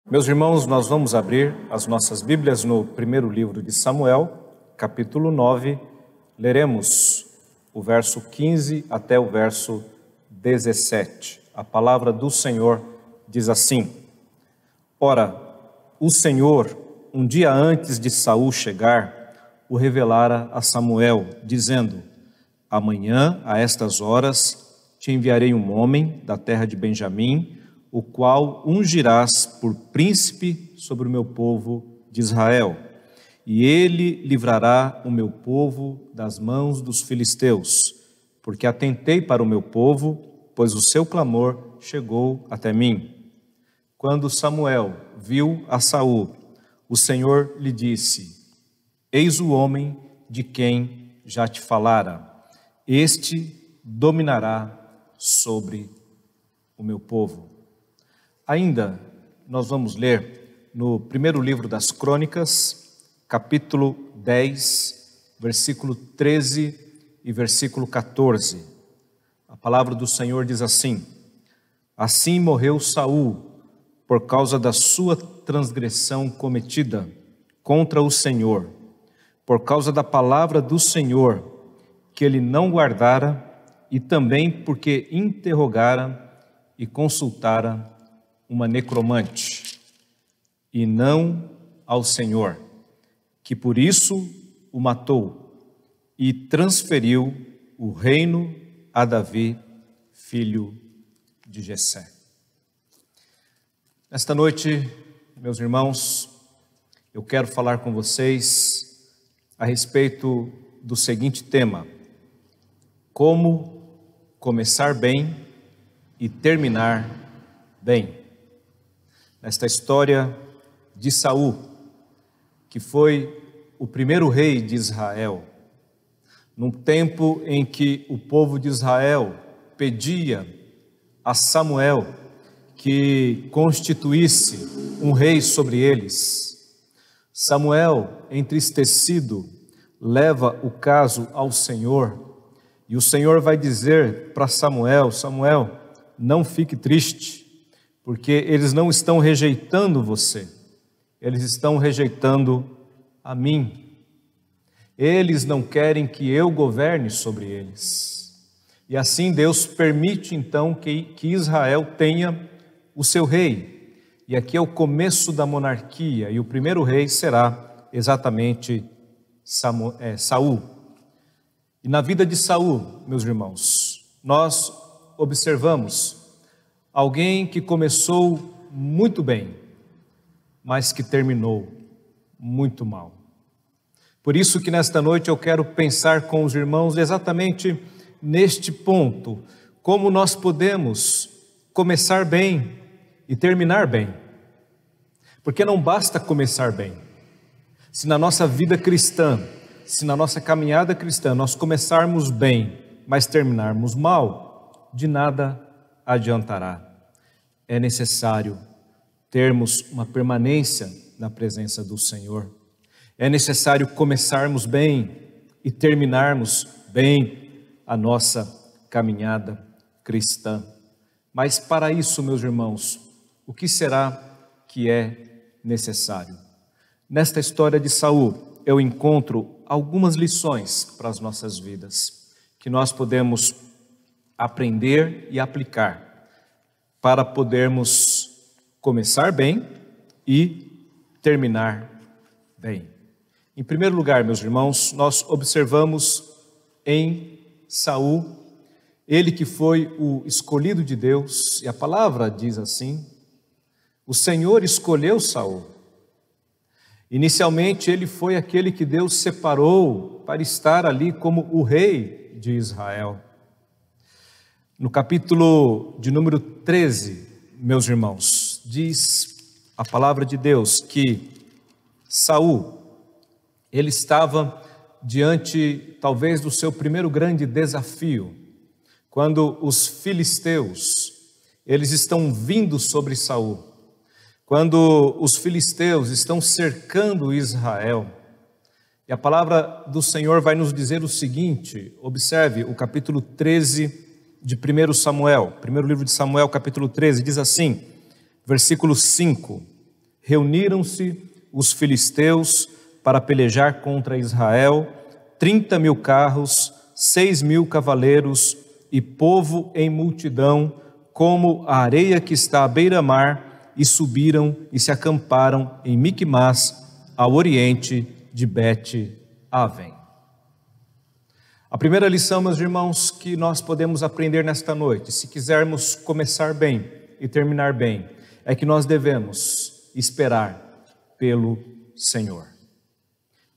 Meus irmãos, nós vamos abrir as nossas Bíblias no primeiro livro de Samuel, capítulo 9, leremos o verso 15 até o verso 17. A palavra do Senhor diz assim: Ora, o Senhor, um dia antes de Saul chegar, o revelara a Samuel, dizendo: Amanhã, a estas horas, te enviarei um homem da terra de Benjamim, o qual ungirás por príncipe sobre o meu povo de Israel. E ele livrará o meu povo das mãos dos filisteus, porque atentei para o meu povo, pois o seu clamor chegou até mim. Quando Samuel viu a Saul, o Senhor lhe disse: Eis o homem de quem já te falara, este dominará sobre o meu povo. Ainda nós vamos ler no primeiro livro das Crônicas, capítulo 10, versículo 13 e versículo 14. A palavra do Senhor diz assim: Assim morreu Saul, por causa da sua transgressão cometida contra o Senhor, por causa da palavra do Senhor, que ele não guardara, e também porque interrogara e consultara uma necromante, e não ao Senhor, que por isso o matou e transferiu o reino a Davi, filho de Jessé. Esta noite, meus irmãos, eu quero falar com vocês a respeito do seguinte tema: como começar bem e terminar bem. Nesta história de Saul, que foi o primeiro rei de Israel, num tempo em que o povo de Israel pedia a Samuel que constituísse um rei sobre eles, Samuel, entristecido, leva o caso ao Senhor, e o Senhor vai dizer para Samuel: Samuel, não fique triste, porque eles não estão rejeitando você, eles estão rejeitando a mim. Eles não querem que eu governe sobre eles. E assim Deus permite então que Israel tenha o seu rei. E aqui é o começo da monarquia, e o primeiro rei será exatamente Saul. E na vida de Saul, meus irmãos, nós observamos alguém que começou muito bem, mas que terminou muito mal. Por isso que nesta noite eu quero pensar com os irmãos exatamente neste ponto: como nós podemos começar bem e terminar bem. Porque não basta começar bem. Se na nossa vida cristã, se na nossa caminhada cristã nós começarmos bem, mas terminarmos mal, de nada adiantará. É necessário termos uma permanência na presença do Senhor. É necessário começarmos bem e terminarmos bem a nossa caminhada cristã. Mas para isso, meus irmãos, o que será que é necessário? Nesta história de Saul, eu encontro algumas lições para as nossas vidas, que nós podemos aprender e aplicar para podermos começar bem e terminar bem. Em primeiro lugar, meus irmãos, nós observamos em Saul, ele que foi o escolhido de Deus, e a palavra diz assim: o Senhor escolheu Saul. Inicialmente ele foi aquele que Deus separou para estar ali como o rei de Israel. No capítulo de número 13, meus irmãos, diz a palavra de Deus que Saul, ele estava diante talvez do seu primeiro grande desafio, quando os filisteus, eles estão vindo sobre Saul, quando os filisteus estão cercando Israel. E a palavra do Senhor vai nos dizer o seguinte: observe o capítulo 13 de 1 Samuel, primeiro livro de Samuel, capítulo 13, diz assim, versículo 5: reuniram-se os filisteus para pelejar contra Israel, 30.000 carros, 6.000 cavaleiros e povo em multidão, como a areia que está à beira-mar, e subiram e se acamparam em Miquimás, ao oriente de Bet-Aven. A primeira lição, meus irmãos, que nós podemos aprender nesta noite, se quisermos começar bem e terminar bem, é que nós devemos esperar pelo Senhor.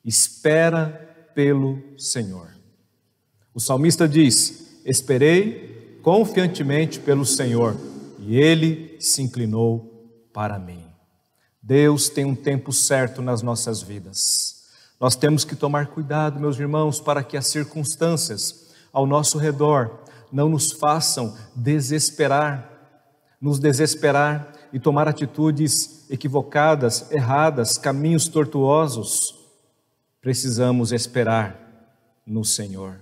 Espera pelo Senhor. O salmista diz: esperei confiantemente pelo Senhor, e Ele se inclinou para mim. Deus tem um tempo certo nas nossas vidas. Nós temos que tomar cuidado, meus irmãos, para que as circunstâncias ao nosso redor não nos façam nos desesperar e tomar atitudes equivocadas, erradas, caminhos tortuosos. Precisamos esperar no Senhor.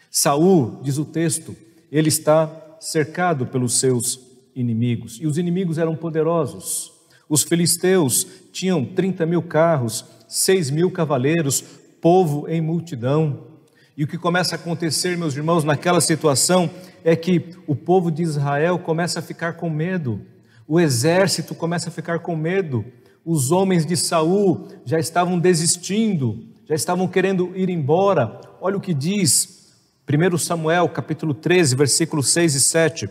Saul, diz o texto, ele está cercado pelos seus inimigos, e os inimigos eram poderosos. Os filisteus tinham 30.000 carros, 6.000 cavaleiros, povo em multidão. E o que começa a acontecer, meus irmãos, naquela situação, é que o povo de Israel começa a ficar com medo, o exército começa a ficar com medo, os homens de Saul já estavam desistindo, já estavam querendo ir embora. Olha o que diz 1 Samuel, capítulo 13, versículos 6 e 7.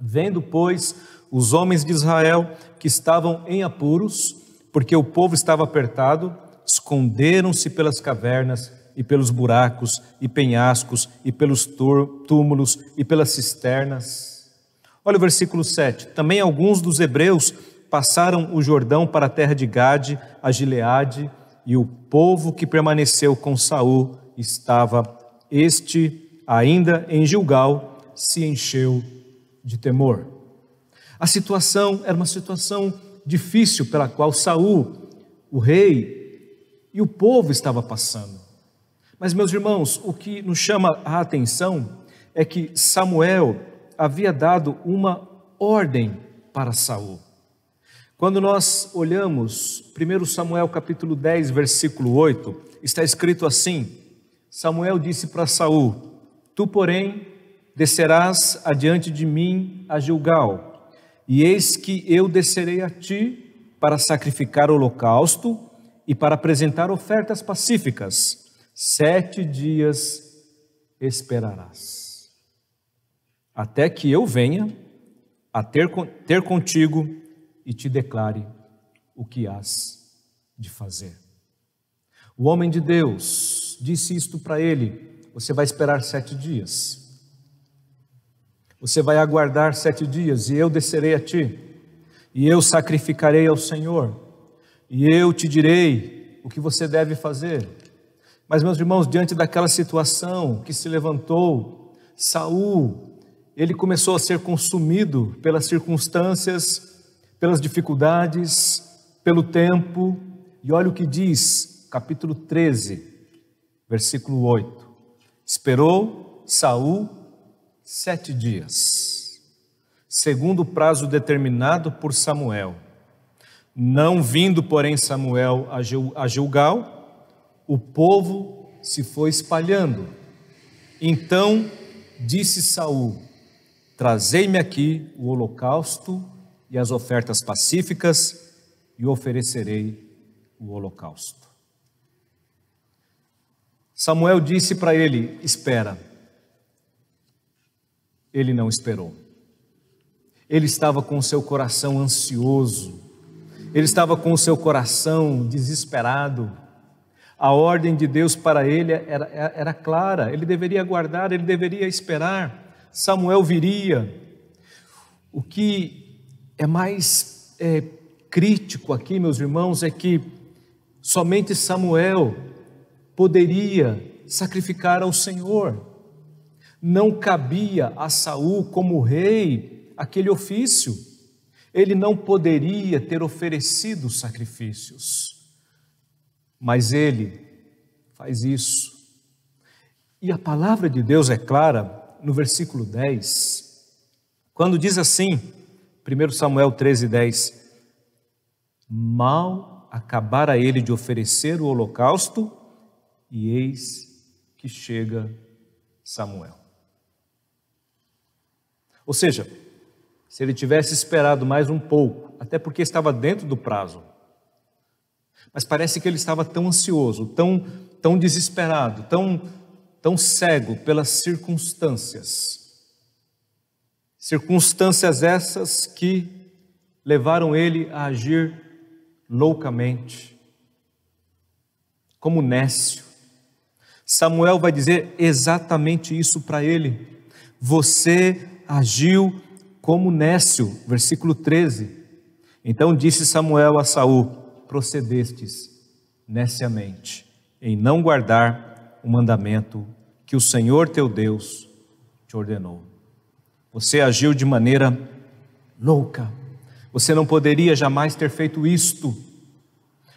Vendo, pois, os homens de Israel que estavam em apuros, porque o povo estava apertado, esconderam-se pelas cavernas e pelos buracos e penhascos e pelos túmulos e pelas cisternas. Olha o versículo 7. Também alguns dos hebreus passaram o Jordão para a terra de Gade, a Gileade, e o povo que permaneceu com Saul estava, ainda em Gilgal, se encheu de temor. A situação era uma situação difícil pela qual Saul, o rei, e o povo estava passando. Mas, meus irmãos, o que nos chama a atenção é que Samuel havia dado uma ordem para Saul. Quando nós olhamos 1 Samuel capítulo 10, versículo 8, está escrito assim: Samuel disse para Saul: tu, porém, descerás adiante de mim a Gilgal, e eis que eu descerei a ti para sacrificar holocausto e para apresentar ofertas pacíficas. 7 dias esperarás, até que eu venha a ter contigo e te declare o que hás de fazer. O homem de Deus disse isto para ele: você vai esperar 7 dias. Você vai aguardar 7 dias, e eu descerei a ti, e eu sacrificarei ao Senhor, e eu te direi o que você deve fazer. Mas, meus irmãos, diante daquela situação que se levantou, Saul, ele começou a ser consumido pelas circunstâncias, pelas dificuldades, pelo tempo. E olha o que diz, capítulo 13, versículo 8. Esperou Saul 7 dias, segundo o prazo determinado por Samuel. Não vindo, porém, Samuel a Gilgal, o povo se foi espalhando. Então disse Saul: trazei-me aqui o holocausto e as ofertas pacíficas, e oferecerei o holocausto. Samuel disse para ele: espera. Ele não esperou. Ele estava com o seu coração ansioso, ele estava com o seu coração desesperado. A ordem de Deus para ele era clara, ele deveria aguardar, ele deveria esperar. Samuel viria. O que é mais crítico aqui, meus irmãos, é que somente Samuel poderia sacrificar ao Senhor. Não cabia a Saul, como rei, aquele ofício. Ele não poderia ter oferecido sacrifícios, mas ele faz isso. E a palavra de Deus é clara no versículo 10, quando diz assim, 1 Samuel 13, 10: Mal acabara ele de oferecer o holocausto, e eis que chega Samuel. Ou seja, se ele tivesse esperado mais um pouco, até porque estava dentro do prazo, mas parece que ele estava tão ansioso, tão desesperado, tão cego pelas circunstâncias. Circunstâncias essas que levaram ele a agir loucamente, como nécio. Samuel vai dizer exatamente isso para ele. Você agiu como nécio, versículo 13. Então disse Samuel a Saul: procedestes neciamente em não guardar o mandamento que o Senhor teu Deus te ordenou. Você agiu de maneira louca. Você não poderia jamais ter feito isto.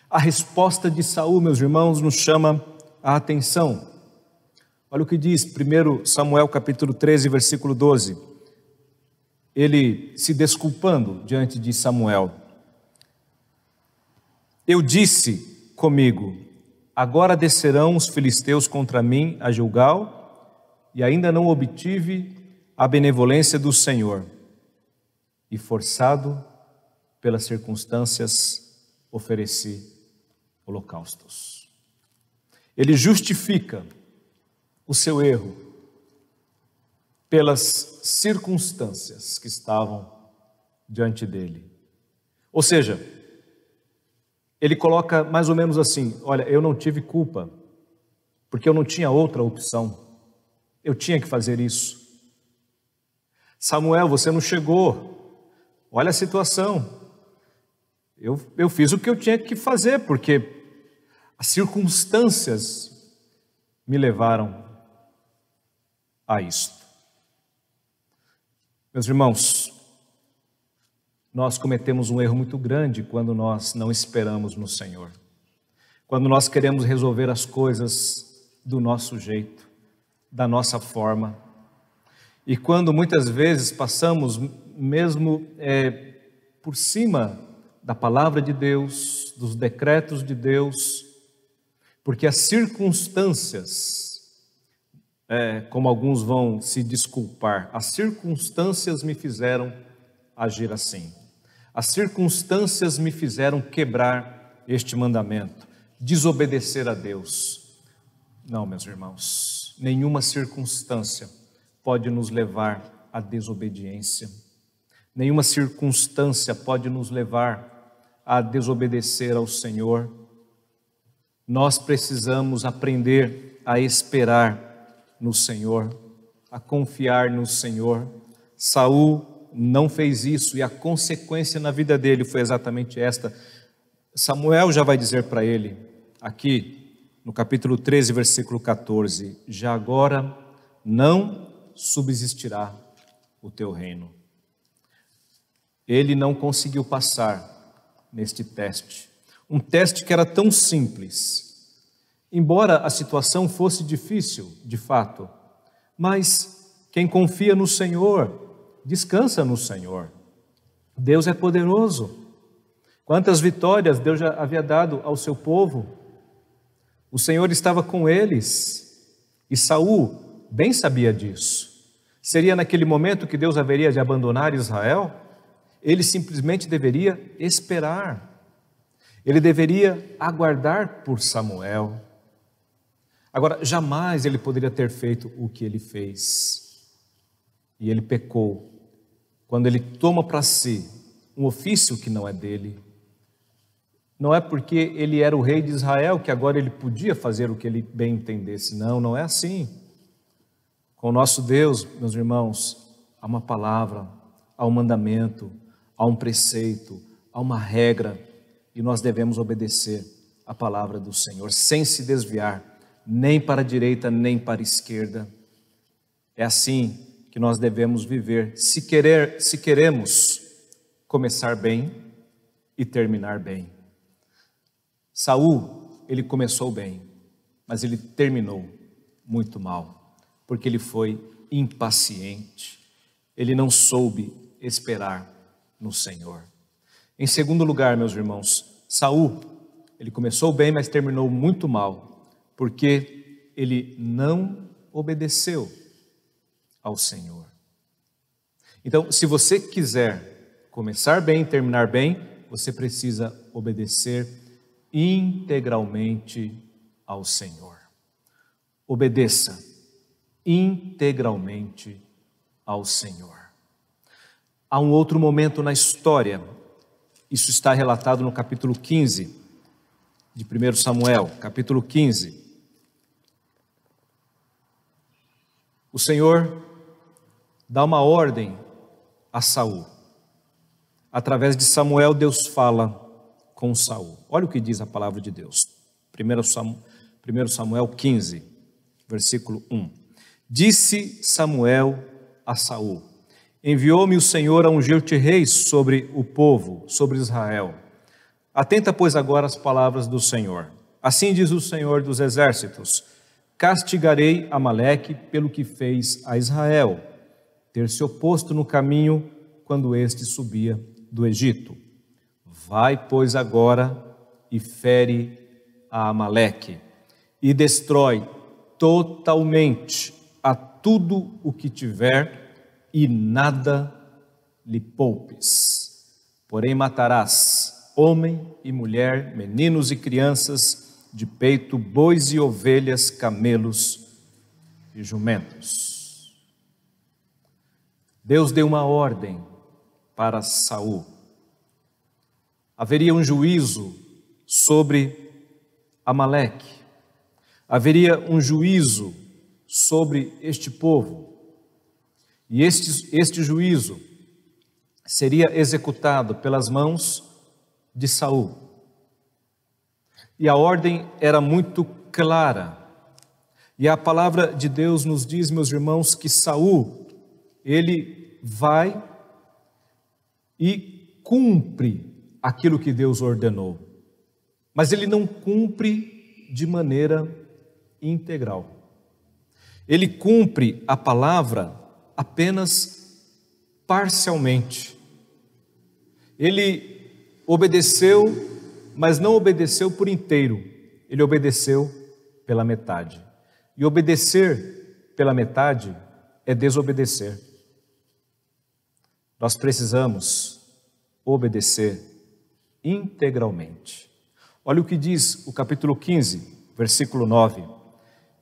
A resposta de Saul, meus irmãos, nos chama a atenção. Olha o que diz 1 Samuel capítulo 13, versículo 12. Ele se desculpando diante de Samuel: eu disse comigo, agora descerão os filisteus contra mim a Gilgal, e ainda não obtive a benevolência do Senhor, e forçado pelas circunstâncias ofereci holocaustos. Ele justifica o seu erro pelas circunstâncias que estavam diante dele. Ou seja, ele coloca mais ou menos assim: olha, eu não tive culpa, porque eu não tinha outra opção, eu tinha que fazer isso. Samuel, você não chegou, olha a situação, eu fiz o que eu tinha que fazer, porque as circunstâncias me levaram a isto. Meus irmãos, nós cometemos um erro muito grande quando nós não esperamos no Senhor, quando nós queremos resolver as coisas do nosso jeito, da nossa forma, e quando muitas vezes passamos mesmo por cima da palavra de Deus, dos decretos de Deus, porque as circunstâncias, como alguns vão se desculpar, as circunstâncias me fizeram agir assim. As circunstâncias me fizeram quebrar este mandamento, desobedecer a Deus. Não, meus irmãos, nenhuma circunstância pode nos levar à desobediência. Nenhuma circunstância pode nos levar a desobedecer ao Senhor. Nós precisamos aprender a esperar no Senhor, a confiar no Senhor. Saul não fez isso, e a consequência na vida dele foi exatamente esta. Samuel já vai dizer para ele, aqui no capítulo 13, versículo 14: já agora não subsistirá o teu reino. Ele não conseguiu passar neste teste, um teste que era tão simples, embora a situação fosse difícil, de fato, mas quem confia no Senhor, descansa no Senhor. Deus é poderoso. Quantas vitórias Deus já havia dado ao seu povo. O Senhor estava com eles, e Saul bem sabia disso. Seria naquele momento que Deus haveria de abandonar Israel? Ele simplesmente deveria esperar. Ele deveria aguardar por Samuel. Agora, jamais ele poderia ter feito o que ele fez. E ele pecou quando ele toma para si um ofício que não é dele. Não é porque ele era o rei de Israel que agora ele podia fazer o que ele bem entendesse. Não, não é assim. Com o nosso Deus, meus irmãos, há uma palavra, há um mandamento, há um preceito, há uma regra, e nós devemos obedecer a palavra do Senhor, sem se desviar, nem para a direita, nem para a esquerda. É assim que nós devemos viver, se queremos começar bem e terminar bem. Saul, ele começou bem, mas ele terminou muito mal, porque ele foi impaciente, ele não soube esperar no Senhor. Em segundo lugar, meus irmãos, Saul, ele começou bem, mas terminou muito mal, porque ele não obedeceu ao Senhor. Então, se você quiser começar bem e terminar bem, você precisa obedecer integralmente ao Senhor. Obedeça integralmente ao Senhor. Há um outro momento na história, isso está relatado no capítulo 15 de 1 Samuel, capítulo 15. O Senhor dá uma ordem a Saul. Através de Samuel, Deus fala com Saul. Olha o que diz a palavra de Deus. 1 Samuel 15, versículo 1. Disse Samuel a Saul: enviou-me o Senhor a ungir-te rei sobre o povo, sobre Israel. Atenta, pois, agora às palavras do Senhor. Assim diz o Senhor dos exércitos: castigarei Amaleque pelo que fez a Israel, ter se oposto no caminho quando este subia do Egito. Vai, pois, agora e fere a Amaleque e destrói totalmente a tudo o que tiver e nada lhe poupes. Porém matarás homem e mulher, meninos e crianças, de peito, bois e ovelhas, camelos e jumentos. Deus deu uma ordem para Saul. Haveria um juízo sobre Amaleque. Haveria um juízo sobre este povo. E este juízo seria executado pelas mãos de Saul. E a ordem era muito clara. E a palavra de Deus nos diz, meus irmãos, que Saul, ele vai e cumpre aquilo que Deus ordenou. Mas ele não cumpre de maneira integral. Ele cumpre a palavra apenas parcialmente. Ele obedeceu, mas não obedeceu por inteiro. Ele obedeceu pela metade. E obedecer pela metade é desobedecer. Nós precisamos obedecer integralmente. Olha o que diz o capítulo 15, versículo 9.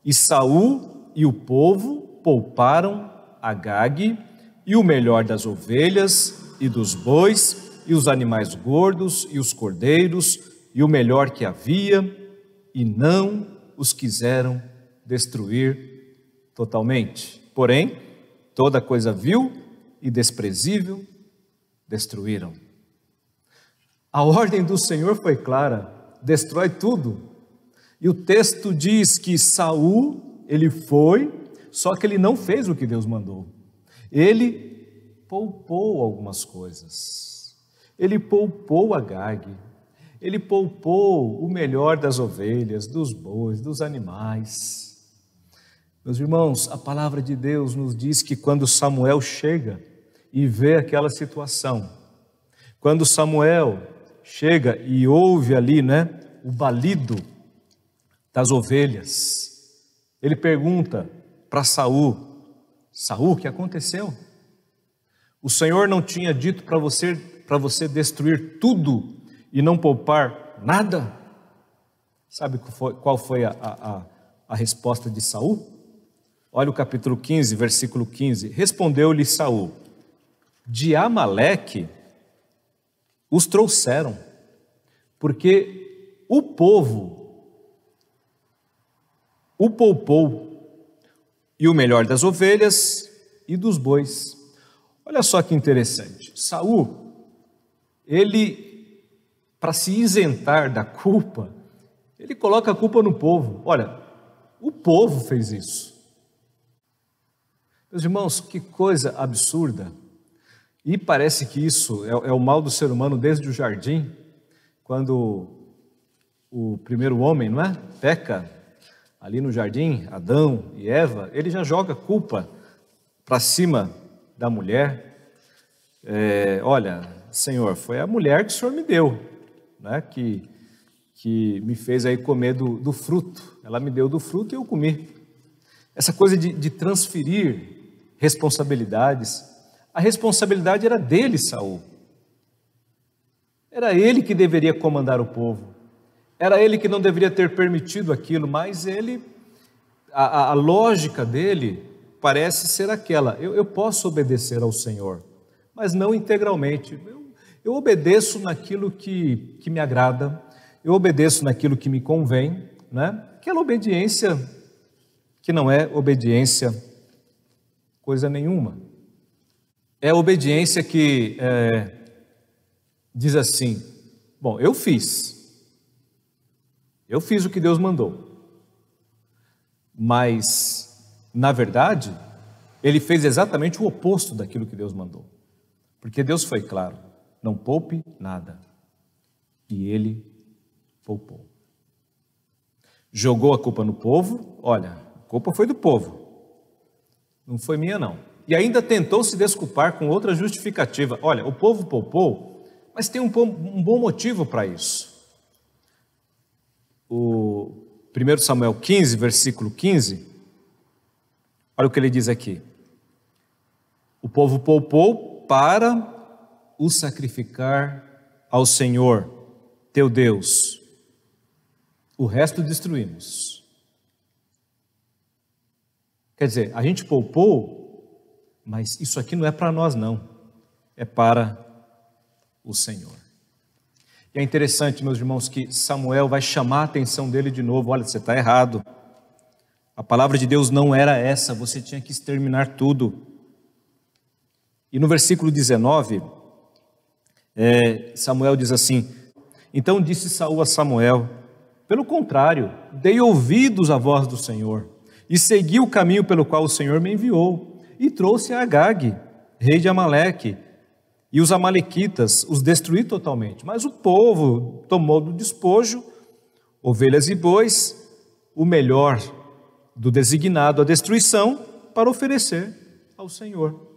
E Saul e o povo pouparam Agag e o melhor das ovelhas e dos bois e os animais gordos e os cordeiros e o melhor que havia, e não os quiseram destruir totalmente. Porém, toda coisa vil e desprezível destruíram. A ordem do Senhor foi clara: destrói tudo. E o texto diz que Saul, ele foi, só que ele não fez o que Deus mandou. Ele poupou algumas coisas. Ele poupou Agag. Ele poupou o melhor das ovelhas, dos bois, dos animais. Meus irmãos, a palavra de Deus nos diz que quando Samuel chega e vê aquela situação, quando Samuel chega e ouve ali, o balido das ovelhas, ele pergunta para Saul: Saul, o que aconteceu? O Senhor não tinha dito para você destruir tudo e não poupar nada? Sabe qual foi a resposta de Saul? Olha o capítulo 15, versículo 15. Respondeu-lhe Saul: de Amaleque os trouxeram, porque o povo o poupou, e o melhor das ovelhas e dos bois. Olha só que interessante. Saul, ele, para se isentar da culpa, ele coloca a culpa no povo. Olha, o povo fez isso. Meus irmãos, que coisa absurda. E parece que isso é o mal do ser humano desde o jardim, quando o primeiro homem, peca ali no jardim, Adão e Eva, ele já joga culpa para cima da mulher. Olha, Senhor, foi a mulher que o Senhor me deu, né? Que me fez aí comer do fruto. Ela me deu do fruto e eu comi. Essa coisa de transferir responsabilidades. A responsabilidade era dele, Saul. Era ele que deveria comandar o povo. Era ele que não deveria ter permitido aquilo, mas a lógica dele parece ser aquela: eu posso obedecer ao Senhor, mas não integralmente. Eu obedeço naquilo que me agrada, eu obedeço naquilo que me convém, né? Aquela obediência que não é obediência coisa nenhuma. É a obediência que diz assim: bom, eu fiz o que Deus mandou, mas, na verdade, ele fez exatamente o oposto daquilo que Deus mandou, porque Deus foi claro: não poupe nada, e ele poupou. Jogou a culpa no povo. Olha, a culpa foi do povo, não foi minha não. E ainda tentou se desculpar com outra justificativa: olha, o povo poupou, mas tem um bom motivo para isso. O 1 Samuel 15, versículo 15, olha o que ele diz aqui: o povo poupou para o sacrificar ao Senhor teu Deus, o resto destruímos. Quer dizer, a gente poupou, mas isso aqui não é para nós não, é para o Senhor. E é interessante, meus irmãos, que Samuel vai chamar a atenção dele de novo: olha, você está errado, a palavra de Deus não era essa, você tinha que exterminar tudo. E no versículo 19, Samuel diz assim: então disse Saul a Samuel: pelo contrário, dei ouvidos à voz do Senhor, e segui o caminho pelo qual o Senhor me enviou, e trouxe a Agag, rei de Amaleque, e os amalequitas os destruí totalmente. Mas o povo tomou do despojo ovelhas e bois, o melhor do designado à destruição, para oferecer ao Senhor.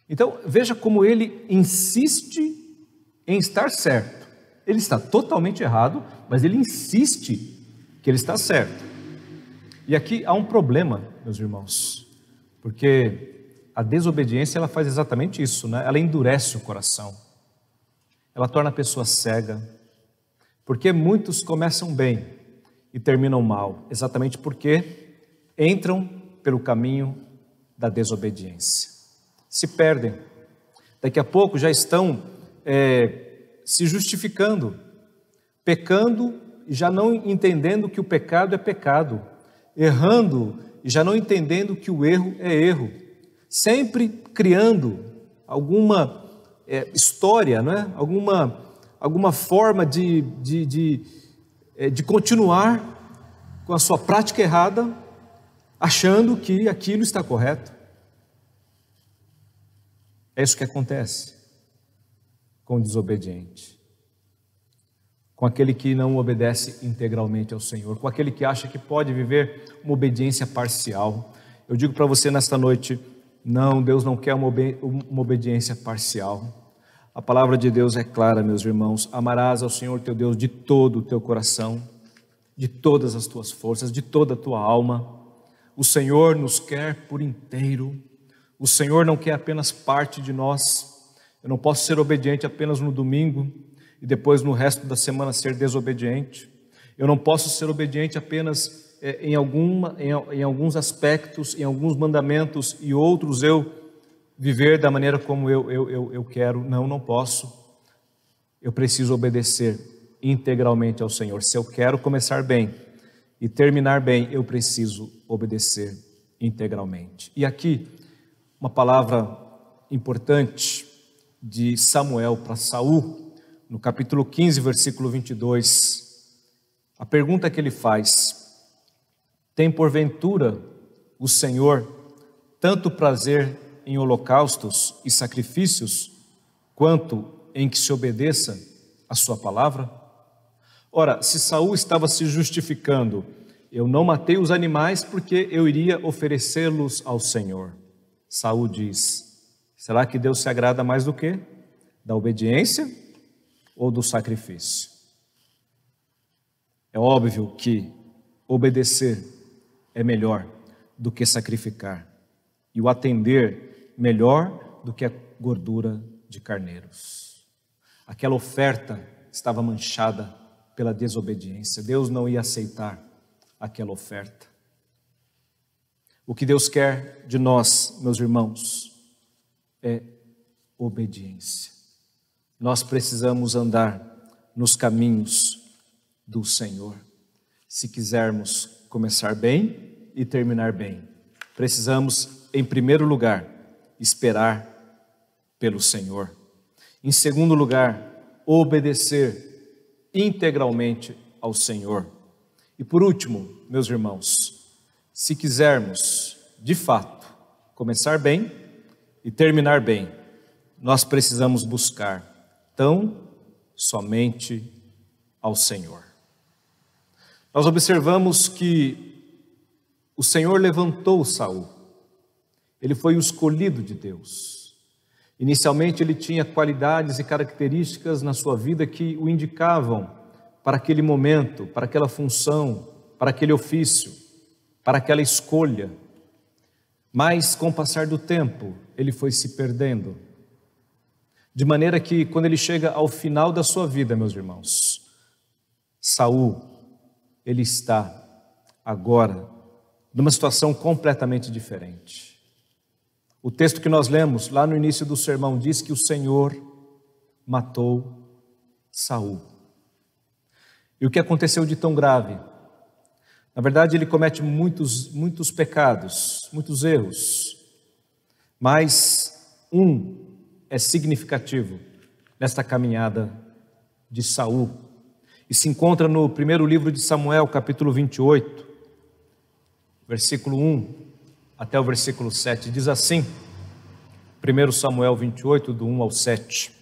Então, veja como ele insiste em estar certo. Ele está totalmente errado, mas ele insiste que ele está certo. E aqui há um problema, meus irmãos, porque a desobediência, ela faz exatamente isso, né? Ela endurece o coração, ela torna a pessoa cega, porque muitos começam bem e terminam mal, exatamente porque entram pelo caminho da desobediência, se perdem, daqui a pouco já estão se justificando, pecando e já não entendendo que o pecado é pecado, errando e já não entendendo que o erro é erro, sempre criando alguma história, não é? alguma forma de continuar com a sua prática errada, achando que aquilo está correto. É isso que acontece com o desobediente, com aquele que não obedece integralmente ao Senhor, com aquele que acha que pode viver uma obediência parcial. Eu digo para você nesta noite: não, Deus não quer uma obediência parcial. A palavra de Deus é clara, meus irmãos: amarás ao Senhor teu Deus de todo o teu coração, de todas as tuas forças, de toda a tua alma. O Senhor nos quer por inteiro. O Senhor não quer apenas parte de nós. Eu não posso ser obediente apenas no domingo e depois no resto da semana ser desobediente. Eu não posso ser obediente apenas em alguns aspectos, em alguns mandamentos, e outros eu viver da maneira como eu quero. Não posso. Eu preciso obedecer integralmente ao Senhor. Se eu quero começar bem e terminar bem, eu preciso obedecer integralmente. E aqui, uma palavra importante de Samuel para Saul, no capítulo 15, versículo 22, a pergunta que ele faz: tem porventura o Senhor tanto prazer em holocaustos e sacrifícios, quanto em que se obedeça a sua palavra? Ora, se Saul estava se justificando: eu não matei os animais porque eu iria oferecê-los ao Senhor. Saul diz: será que Deus se agrada mais do quê? Da obediência ou do sacrifício? É óbvio que obedecer é melhor do que sacrificar, e o atender melhor do que a gordura de carneiros. Aquela oferta estava manchada pela desobediência. Deus não ia aceitar aquela oferta. O que Deus quer de nós, meus irmãos, é obediência. Nós precisamos andar nos caminhos do Senhor. Se quisermos começar bem e terminar bem, precisamos, em primeiro lugar, esperar pelo Senhor. Em segundo lugar, obedecer integralmente ao Senhor. E por último, meus irmãos, se quisermos, de fato, começar bem e terminar bem, nós precisamos buscar tão somente ao Senhor. Nós observamos que o Senhor levantou Saul. Ele foi o escolhido de Deus. Inicialmente ele tinha qualidades e características na sua vida que o indicavam para aquele momento, para aquela função, para aquele ofício, para aquela escolha. Mas com o passar do tempo, ele foi se perdendo. De maneira que quando ele chega ao final da sua vida, meus irmãos, Saul, ele está agora numa situação completamente diferente. O texto que nós lemos lá no início do sermão diz que o Senhor matou Saul. E o que aconteceu de tão grave? Na verdade, ele comete muitos pecados, muitos erros, mas um é significativo nesta caminhada de Saul, e se encontra no primeiro livro de Samuel, capítulo 28, versículo 1 até o versículo 7, diz assim, 1 Samuel 28, do 1 ao 7.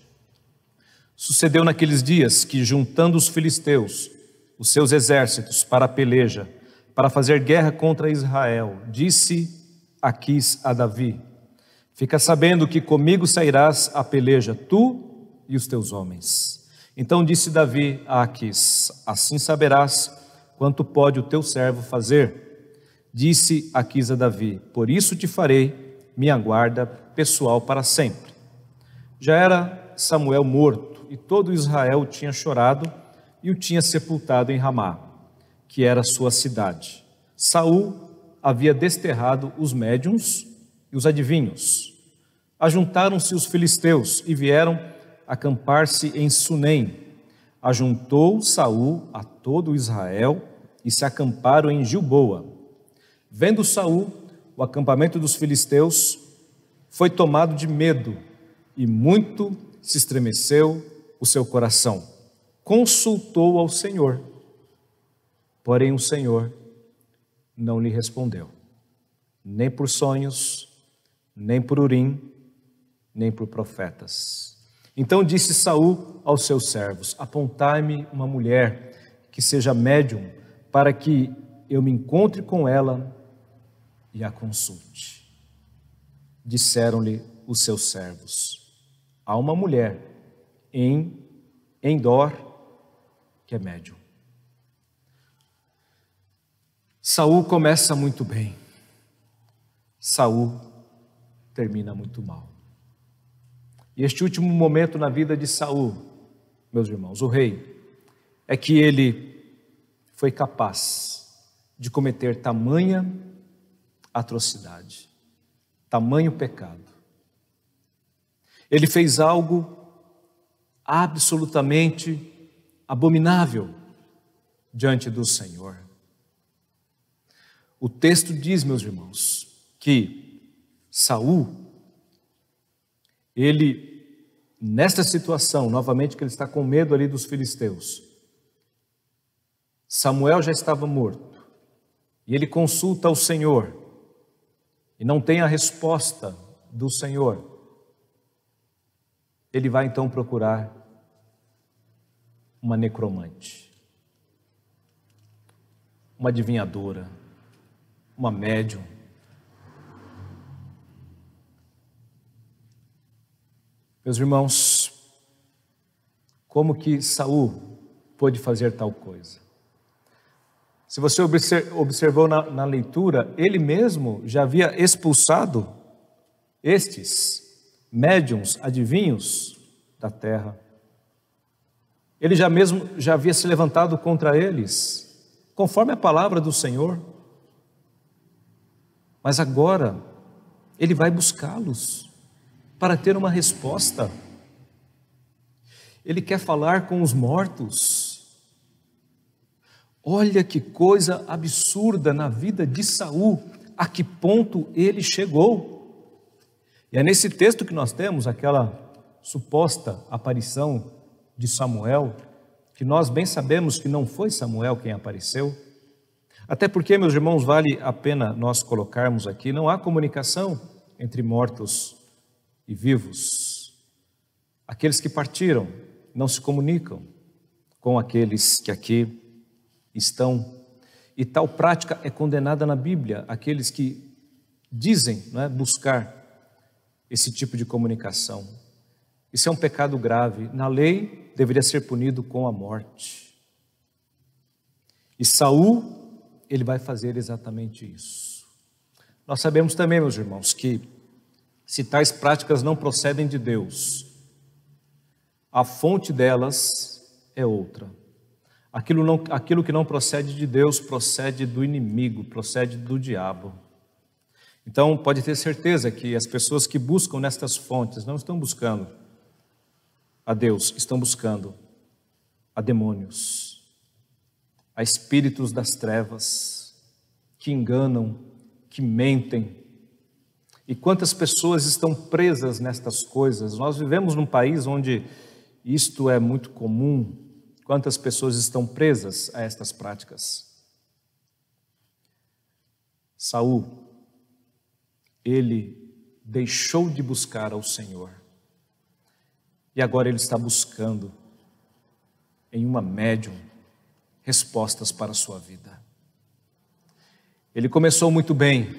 Sucedeu naqueles dias que, juntando os filisteus, os seus exércitos para a peleja, para fazer guerra contra Israel, disse Aquis a Davi: fica sabendo que comigo sairás à peleja, tu e os teus homens. Então disse Davi a Aquis: assim saberás quanto pode o teu servo fazer. Disse Aquis a Davi: por isso te farei minha guarda pessoal para sempre. Já era Samuel morto, e todo Israel o tinha chorado e o tinha sepultado em Ramá, que era sua cidade. Saul havia desterrado os médiuns e os adivinhos. Ajuntaram-se os filisteus e vieram acampar-se em Sunem. Ajuntou Saul a todo Israel e se acamparam em Gilboa. Vendo Saul o acampamento dos filisteus, foi tomado de medo e muito se estremeceu o seu coração. Consultou ao Senhor, porém o Senhor não lhe respondeu, nem por sonhos, nem por Urim, nem por profetas. Então disse Saul aos seus servos: apontai-me uma mulher que seja médium, para que eu me encontre com ela e a consulte. Disseram-lhe os seus servos: há uma mulher em Endor que é médium. Saul começa muito bem, Saul termina muito mal. E este último momento na vida de Saul, meus irmãos, o rei, é que ele foi capaz de cometer tamanha atrocidade, tamanho pecado. Ele fez algo absolutamente abominável diante do Senhor. O texto diz, meus irmãos, que Saul, ele, nesta situação, novamente que ele está com medo ali dos filisteus, Samuel já estava morto, e ele consulta o Senhor, e não tem a resposta do Senhor. Ele vai então procurar uma necromante, uma adivinhadora, uma médium. Meus irmãos, como que Saul pôde fazer tal coisa. Se você observou na leitura, ele mesmo já havia expulsado estes médiuns, adivinhos da terra. Ele já havia se levantado contra eles, conforme a palavra do Senhor. Mas agora, ele vai buscá-los para ter uma resposta. Ele quer falar com os mortos. Olha que coisa absurda na vida de Saul, a que ponto ele chegou. E é nesse texto que nós temos aquela suposta aparição de Samuel, que nós bem sabemos que não foi Samuel quem apareceu. Até porque, meus irmãos, vale a pena nós colocarmos aqui, não há comunicação entre mortos e vivos. Aqueles que partiram não se comunicam com aqueles que aqui estão. E tal prática é condenada na Bíblia, aqueles que dizem, não é, buscar esse tipo de comunicação. Isso é um pecado grave. Na lei, deveria ser punido com a morte. E Saul, ele vai fazer exatamente isso. Nós sabemos também, meus irmãos, que se tais práticas não procedem de Deus, a fonte delas é outra. Aquilo que não procede de Deus procede do inimigo, procede do diabo. Então, pode ter certeza que as pessoas que buscam nestas fontes não estão buscando a Deus, estão buscando a demônios, a espíritos das trevas, que enganam, que mentem. E quantas pessoas estão presas nestas coisas? Nós vivemos num país onde isto é muito comum. Quantas pessoas estão presas a estas práticas? Saul, ele deixou de buscar ao Senhor. E agora ele está buscando em uma médium respostas para a sua vida. Ele começou muito bem,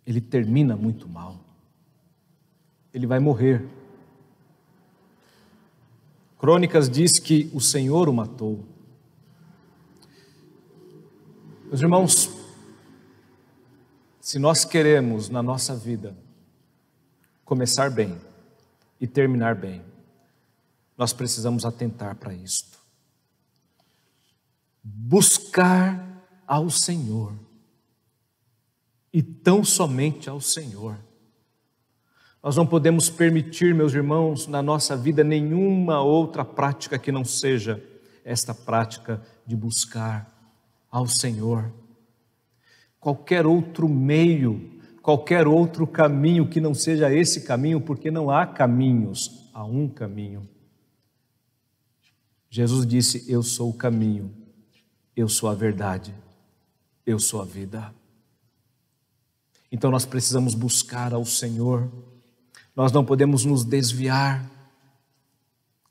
ele termina muito mal. Ele vai morrer. Crônicas diz que o Senhor o matou. Meus irmãos, se nós queremos na nossa vida começar bem e terminar bem, nós precisamos atentar para isto. Buscar ao Senhor, e tão somente ao Senhor. Nós não podemos permitir, meus irmãos, na nossa vida nenhuma outra prática que não seja esta prática de buscar ao Senhor. Qualquer outro meio, qualquer outro caminho que não seja esse caminho, porque não há caminhos, há um caminho. Jesus disse: eu sou o caminho, eu sou a verdade, eu sou a vida. Então nós precisamos buscar ao Senhor. Nós não podemos nos desviar.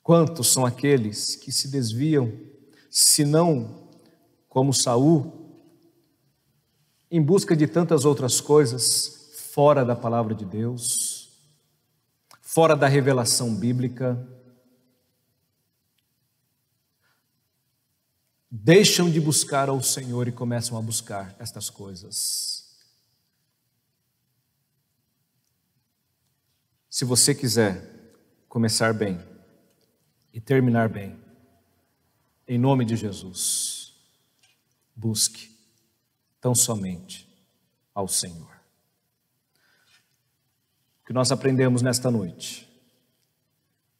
Quantos são aqueles que se desviam, se não como Saul, em busca de tantas outras coisas, fora da palavra de Deus, fora da revelação bíblica, deixam de buscar ao Senhor e começam a buscar estas coisas. Se você quiser começar bem e terminar bem, em nome de Jesus, busque tão somente ao Senhor. O que nós aprendemos nesta noite: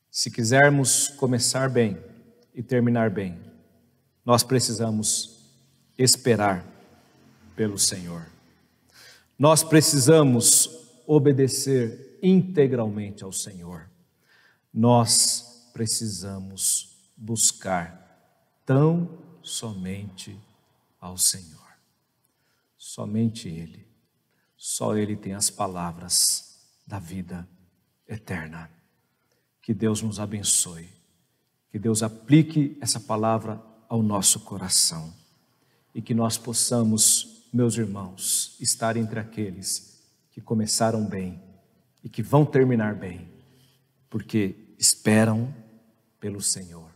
se quisermos começar bem e terminar bem, nós precisamos esperar pelo Senhor. Nós precisamos obedecer integralmente ao Senhor. Nós precisamos buscar tão somente ao Senhor. Somente Ele, só Ele tem as palavras da vida eterna. Que Deus nos abençoe, que Deus aplique essa palavra ao nosso coração e que nós possamos, meus irmãos, estar entre aqueles que começaram bem e que vão terminar bem, porque esperam pelo Senhor,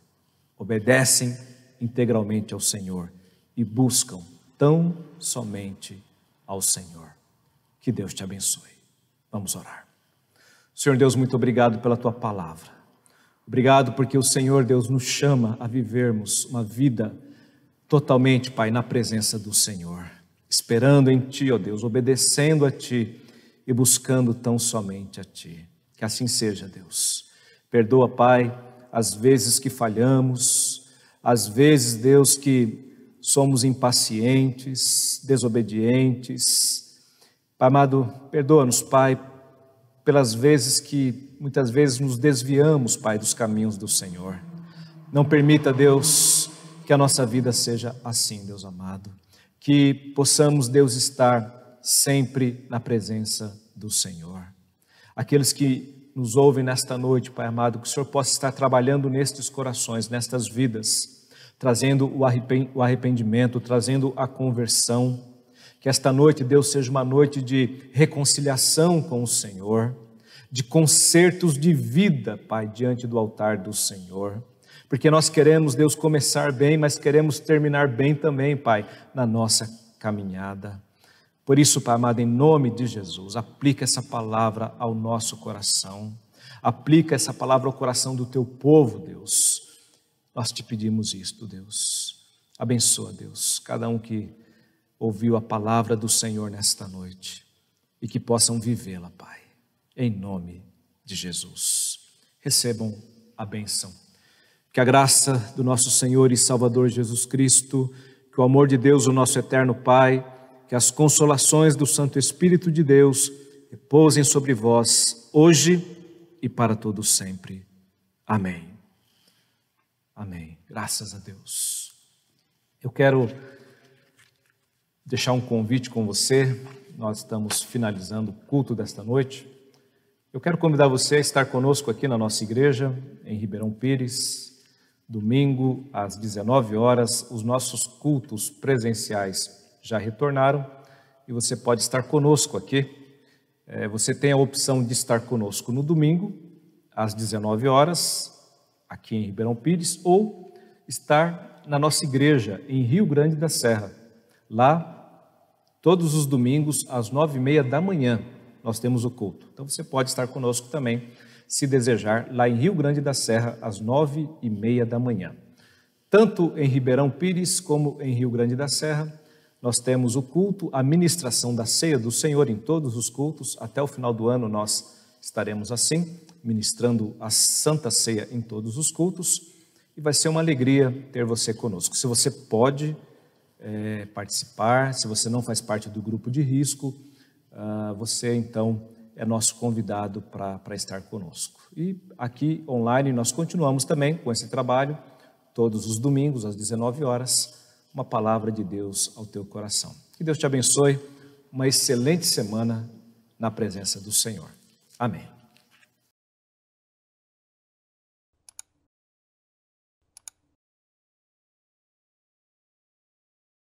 obedecem integralmente ao Senhor e buscam tão somente ao Senhor. Que Deus te abençoe. Vamos orar. Senhor Deus, muito obrigado pela tua palavra. Obrigado porque o Senhor Deus nos chama a vivermos uma vida totalmente, Pai, na presença do Senhor, esperando em Ti, ó Deus, obedecendo a Ti e buscando tão somente a Ti. Que assim seja, Deus. Perdoa, Pai, as vezes que falhamos, as vezes, Deus, que somos impacientes, desobedientes. Pai amado, perdoa-nos, Pai, pelas vezes que muitas vezes nos desviamos, Pai, dos caminhos do Senhor. Não permita, Deus, que a nossa vida seja assim, Deus amado. Que possamos, Deus, estar sempre na presença do Senhor. Aqueles que nos ouvem nesta noite, Pai amado, que o Senhor possa estar trabalhando nestes corações, nestas vidas, trazendo o arrependimento, trazendo a conversão. Que esta noite, Deus, seja uma noite de reconciliação com o Senhor, de concertos de vida, Pai, diante do altar do Senhor. Porque nós queremos, Deus, começar bem, mas queremos terminar bem também, Pai, na nossa caminhada. Por isso, Pai amado, em nome de Jesus, aplica essa palavra ao nosso coração. Aplica essa palavra ao coração do Teu povo, Deus. Nós te pedimos isto, Deus. Abençoa, Deus, cada um que ouviu a palavra do Senhor nesta noite e que possam vivê-la, Pai, em nome de Jesus. Recebam a bênção. Que a graça do nosso Senhor e Salvador Jesus Cristo, que o amor de Deus, o nosso eterno Pai, que as consolações do Santo Espírito de Deus repousem sobre vós, hoje e para todo sempre. Amém. Amém. Graças a Deus. Eu quero deixar um convite com você. Nós estamos finalizando o culto desta noite. Eu quero convidar você a estar conosco aqui na nossa igreja, em Ribeirão Pires, domingo às 19 horas. Os nossos cultos presenciais já retornaram e você pode estar conosco aqui. Você tem a opção de estar conosco no domingo, às 19 horas, aqui em Ribeirão Pires, ou estar na nossa igreja, em Rio Grande da Serra. Lá, todos os domingos, às 9h30 da manhã, nós temos o culto. Então você pode estar conosco também, se desejar, lá em Rio Grande da Serra, às 9h30 da manhã. Tanto em Ribeirão Pires como em Rio Grande da Serra, nós temos o culto, a ministração da ceia do Senhor em todos os cultos. Até o final do ano nós estaremos assim, ministrando a Santa Ceia em todos os cultos. E vai ser uma alegria ter você conosco. Se você pode participar, se você não faz parte do grupo de risco, você então é nosso convidado para estar conosco. E aqui online nós continuamos também com esse trabalho, todos os domingos às 19 horas, uma palavra de Deus ao teu coração. Que Deus te abençoe, uma excelente semana na presença do Senhor. Amém.